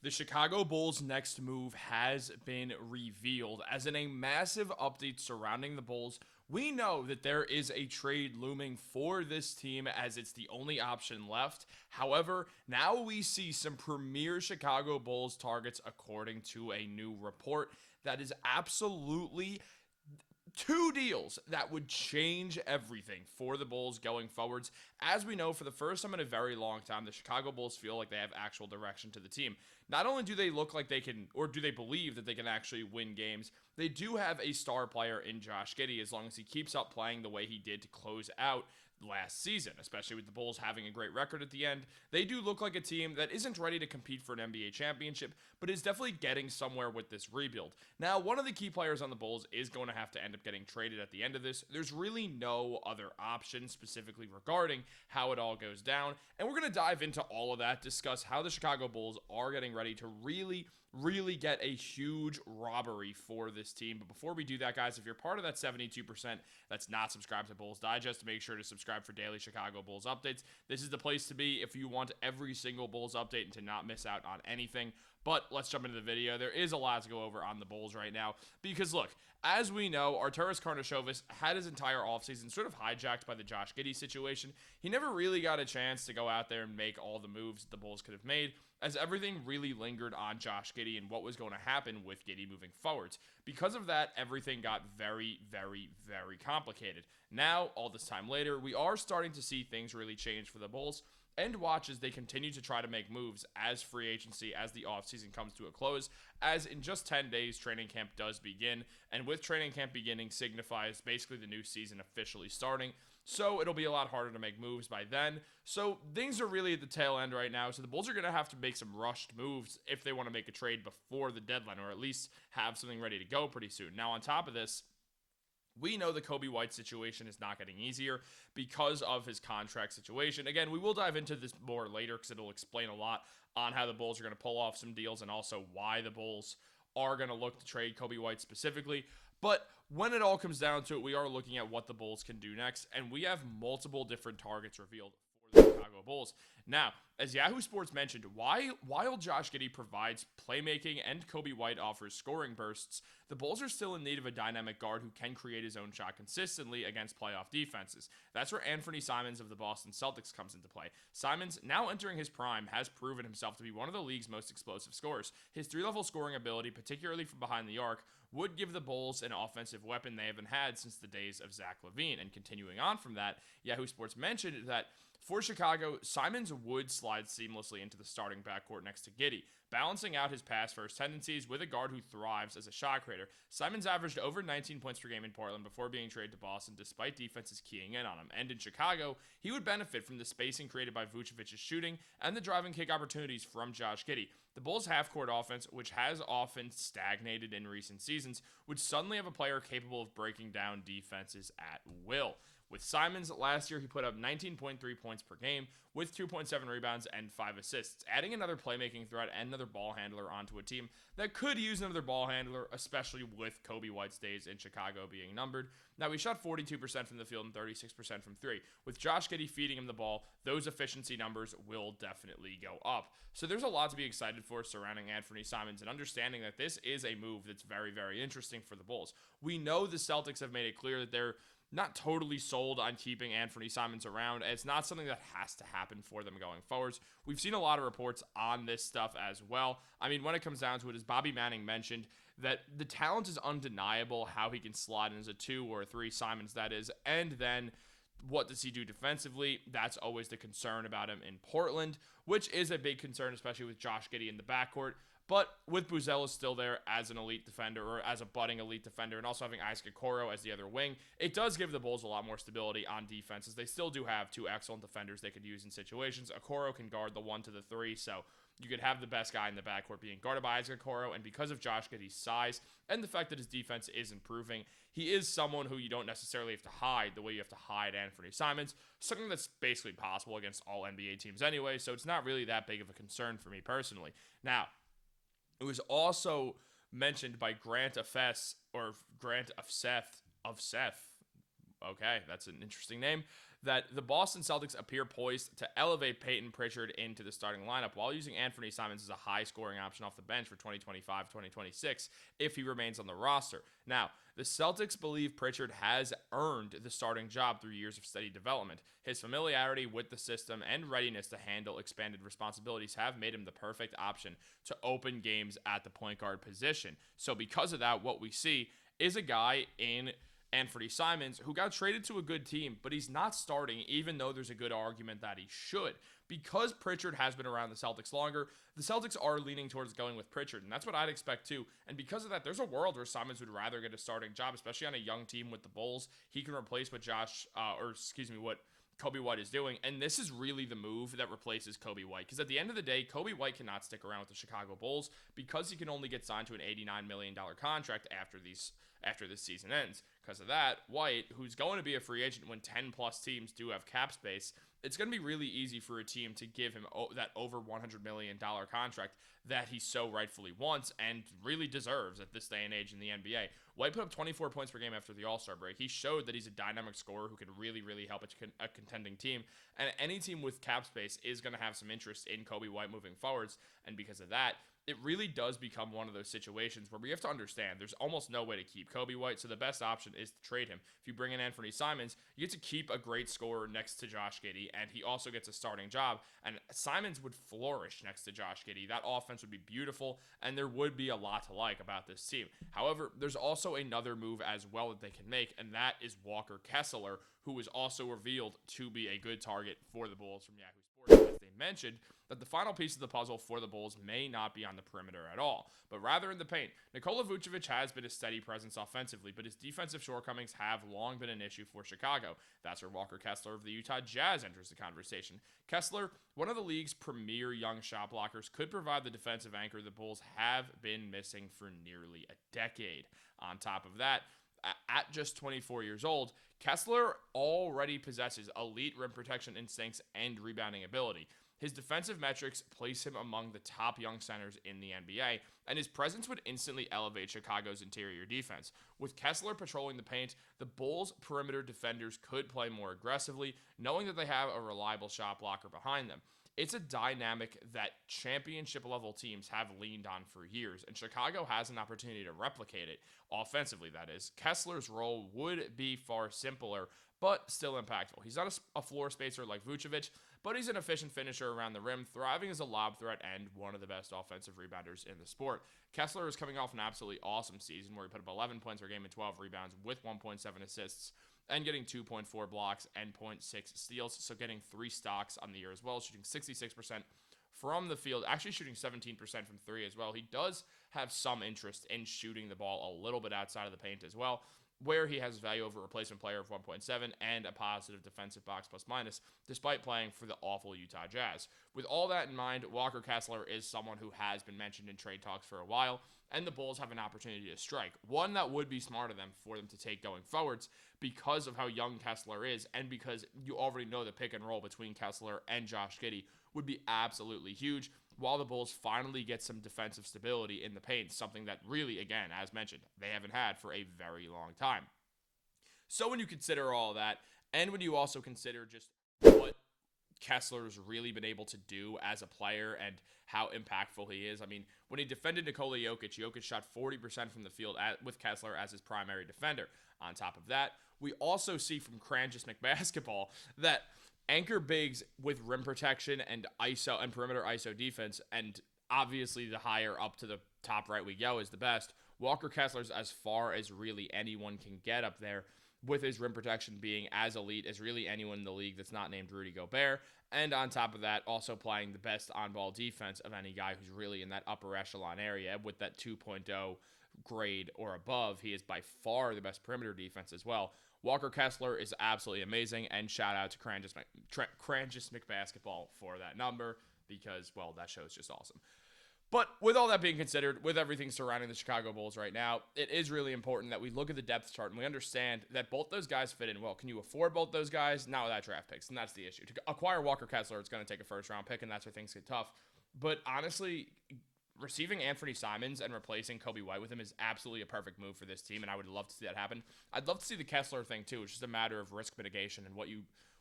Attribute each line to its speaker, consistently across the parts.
Speaker 1: The Chicago Bulls' next move has been revealed. As in a massive update surrounding the Bulls, we know that there is a trade looming for this team as it's the only option left. However, now we see some premier Chicago Bulls targets according to a new report that is absolutely two deals that would change everything for the Bulls going forwards. As we know, for the first time in a very long time, the Chicago Bulls feel like they have actual direction to the team. Not only do they look like they can, or do they believe that they can actually win games, they do have a star player in Josh Giddey as long as he keeps up playing the way he did to close out last season, especially with the Bulls having a great record at the end. They do look like a team that isn't ready to compete for an NBA championship, but is definitely getting somewhere with this rebuild. Now, one of the key players on the Bulls is going to have to end up getting traded at the end of this. There's really no other option specifically regarding how it all goes down, and we're going to dive into all of that, discuss how the Chicago Bulls are getting ready to really get a huge robbery for this team. But before we do that, guys, if you're part of that 72% that's not subscribed to Bulls Digest, make sure to subscribe for daily Chicago Bulls updates. This is the place to be if you want every single Bulls update and to not miss out on anything. But let's jump into the video. There is a lot to go over on the Bulls right now because, look, as we know, Arturas Karnisovas had his entire offseason sort of hijacked by the Josh Giddey situation. He never really got a chance to go out there and make all the moves that the Bulls could have made, as everything really lingered on Josh Giddey and what was going to happen with Giddey moving forwards. Because of that, everything got very complicated. Now, all this time later, we are starting to see things really change for the Bulls, and watch as they continue to try to make moves as free agency, as the offseason comes to a close, as in just 10 days, training camp does begin, and with training camp beginning signifies basically the new season officially starting, so it'll be a lot harder to make moves by then. So things are really at the tail end right now, so the Bulls are going to have to make some rushed moves if they want to make a trade before the deadline, or at least have something ready to go pretty soon. Now, on top of this, we know the Coby White situation is not getting easier because of his contract situation. Again, we will dive into this more later because it'll explain a lot on how the Bulls are going to pull off some deals and also why the Bulls are going to look to trade Coby White specifically. But when it all comes down to it, we are looking at what the Bulls can do next, and we have multiple different targets revealed for the Chicago Bulls. Now, as Yahoo Sports mentioned, while Josh Giddey provides playmaking and Coby White offers scoring bursts, the Bulls are still in need of a dynamic guard who can create his own shot consistently against playoff defenses. That's where Anfernee Simons of the Boston Celtics comes into play. Simons, now entering his prime, has proven himself to be one of the league's most explosive scorers. His three-level scoring ability, particularly from behind the arc, would give the Bulls an offensive weapon they haven't had since the days of Zach LaVine. And continuing on from that, Yahoo Sports mentioned that for Chicago, Simons would slide seamlessly into the starting backcourt next to Giddey, balancing out his pass-first tendencies with a guard who thrives as a shot creator. Simons averaged over 19 points per game in Portland before being traded to Boston, despite defenses keying in on him. And in Chicago, he would benefit from the spacing created by Vucevic's shooting and the drive and kick opportunities from Josh Giddey. The Bulls' half-court offense, which has often stagnated in recent seasons, would suddenly have a player capable of breaking down defenses at will. With Simons, last year he put up 19.3 points per game with 2.7 rebounds and 5 assists, adding another playmaking threat and another ball handler onto a team that could use another ball handler, especially with Coby White's days in Chicago being numbered. Now, he shot 42% from the field and 36% from three. With Josh Giddey feeding him the ball, those efficiency numbers will definitely go up. So there's a lot to be excited for surrounding Anfernee Simons and understanding that this is a move that's very interesting for the Bulls. We know the Celtics have made it clear that they're not totally sold on keeping Anfernee Simons around. It's not something that has to happen for them going forwards. We've seen a lot of reports on this stuff as well. I mean, when it comes down to it, as Bobby Manning mentioned, that the talent is undeniable, how he can slot in as a 2 or a 3, Simons that is, and then what does he do defensively? That's always the concern about him in Portland, which is a big concern, especially with Josh Giddey in the backcourt. But with Buzelis still there as an elite defender, or as a budding elite defender, and also having Isaac Okoro as the other wing, it does give the Bulls a lot more stability on defense, as they still do have 2 excellent defenders they could use in situations. Okoro can guard the 1 to the 3, so you could have the best guy in the backcourt being guarded by Isaac Okoro, and because of Josh Giddey's size and the fact that his defense is improving, he is someone who you don't necessarily have to hide the way you have to hide Anfernee Simons, something that's basically possible against all NBA teams anyway, so it's not really that big of a concern for me personally. Now, it was also mentioned by Grant of Seth. Okay, that's an interesting name. that the Boston Celtics appear poised to elevate Peyton Pritchard into the starting lineup while using Anfernee Simons as a high-scoring option off the bench for 2025-2026 if he remains on the roster. Now, the Celtics believe Pritchard has earned the starting job through years of steady development. His familiarity with the system and readiness to handle expanded responsibilities have made him the perfect option to open games at the point guard position. So because of that, what we see is a guy in Anfernee Simons who got traded to a good team, but he's not starting, even though there's a good argument that he should. Because Pritchard has been around the Celtics longer, the Celtics are leaning towards going with Pritchard, and that's what I'd expect too. And because of that, there's a world where Simons would rather get a starting job, especially on a young team with the Bulls. He can replace what what Coby White is doing, and this is really the move that replaces Coby White, because at the end of the day, Coby White cannot stick around with the Chicago Bulls because he can only get signed to an $89 million contract after this season ends. Because of that, White, who's going to be a free agent when 10 plus teams do have cap space, it's going to be really easy for a team to give him that over $100 million contract that he so rightfully wants and really deserves at this day and age in the NBA. White put up 24 points per game after the All-Star break. He showed that he's a dynamic scorer who can really, really help a contending team. And any team with cap space is going to have some interest in Coby White moving forwards. And because of that, it really does become one of those situations where we have to understand there's almost no way to keep Coby White, so the best option is to trade him. If you bring in Anfernee Simons, you get to keep a great scorer next to Josh Giddey, and he also gets a starting job, and Simons would flourish next to Josh Giddey. That offense would be beautiful, and there would be a lot to like about this team. However, there's also another move as well that they can make, and that is Walker Kessler, who is also revealed to be a good target for the Bulls from Yahoo Sports. As they mentioned, that the final piece of the puzzle for the Bulls may not be on the perimeter at all, but rather in the paint. Nikola Vucevic has been a steady presence offensively, but his defensive shortcomings have long been an issue for Chicago. That's where Walker Kessler of the Utah Jazz enters the conversation. Kessler, one of the league's premier young shot blockers, could provide the defensive anchor the Bulls have been missing for nearly a decade. On top of that, at just 24 years old, Kessler already possesses elite rim protection instincts and rebounding ability. His defensive metrics place him among the top young centers in the NBA, and his presence would instantly elevate Chicago's interior defense. With Kessler patrolling the paint, the Bulls' perimeter defenders could play more aggressively, knowing that they have a reliable shot blocker behind them. It's a dynamic that championship-level teams have leaned on for years, and Chicago has an opportunity to replicate it, offensively that is. Kessler's role would be far simpler, but still impactful. He's not a floor spacer like Vucevic, but he's an efficient finisher around the rim, thriving as a lob threat and one of the best offensive rebounders in the sport. Kessler is coming off an absolutely awesome season where he put up 11 points per game and 12 rebounds with 1.7 assists and getting 2.4 blocks and 0.6 steals, so getting 3 stocks on the year as well, shooting 66% from the field, actually shooting 17% from 3 as well. He does have some interest in shooting the ball a little bit outside of the paint as well, where he has value over replacement player of 1.7 and a positive defensive box plus minus, despite playing for the awful Utah Jazz. With all that in mind, Walker Kessler is someone who has been mentioned in trade talks for a while, and the Bulls have an opportunity to strike. One that would be smart of them for them to take going forwards because of how young Kessler is, and because you already know the pick and roll between Kessler and Josh Giddey would be absolutely huge, while the Bulls finally get some defensive stability in the paint, something that really, again, as mentioned, they haven't had for a very long time. So when you consider all that, and when you also consider just what Kessler's really been able to do as a player and how impactful he is. I mean, when he defended Nikola Jokic shot 40% from the field with Kessler as his primary defender. On top of that, we also see from Cranjis McBasketball that anchor bigs with rim protection and ISO and perimeter ISO defense, and obviously the higher up to the top right we go is the best. Walker Kessler's as far as really anyone can get up there, with his rim protection being as elite as really anyone in the league that's not named Rudy Gobert. And on top of that, also playing the best on-ball defense of any guy who's really in that upper echelon area with that 2.0 grade or above. He is by far the best perimeter defense as well. Walker Kessler is absolutely amazing, and shout out to Cranjis McBasketball for that number because, well, that show is just awesome. But with all that being considered, with everything surrounding the Chicago Bulls right now, it is really important that we look at the depth chart and we understand that both those guys fit in well. Can you afford both those guys? Not without draft picks, and that's the issue. To acquire Walker Kessler, it's going to take a first-round pick, and that's where things get tough. But honestly, receiving Anfernee Simons and replacing Coby White with him is absolutely a perfect move for this team, and I would love to see that happen. I'd love to see the Kessler thing, too. It's just a matter of risk mitigation and what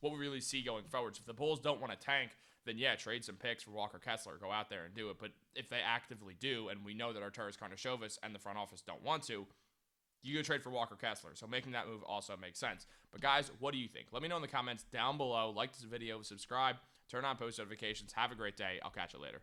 Speaker 1: what we really see going forward. So if the Bulls don't want to tank, then yeah, trade some picks for Walker Kessler. Go out there and do it. But if they actively do, and we know that Arturas Karnisovas and the front office don't want to, you go trade for Walker Kessler. So making that move also makes sense. But guys, what do you think? Let me know in the comments down below. Like this video, subscribe, turn on post notifications. Have a great day. I'll catch you later.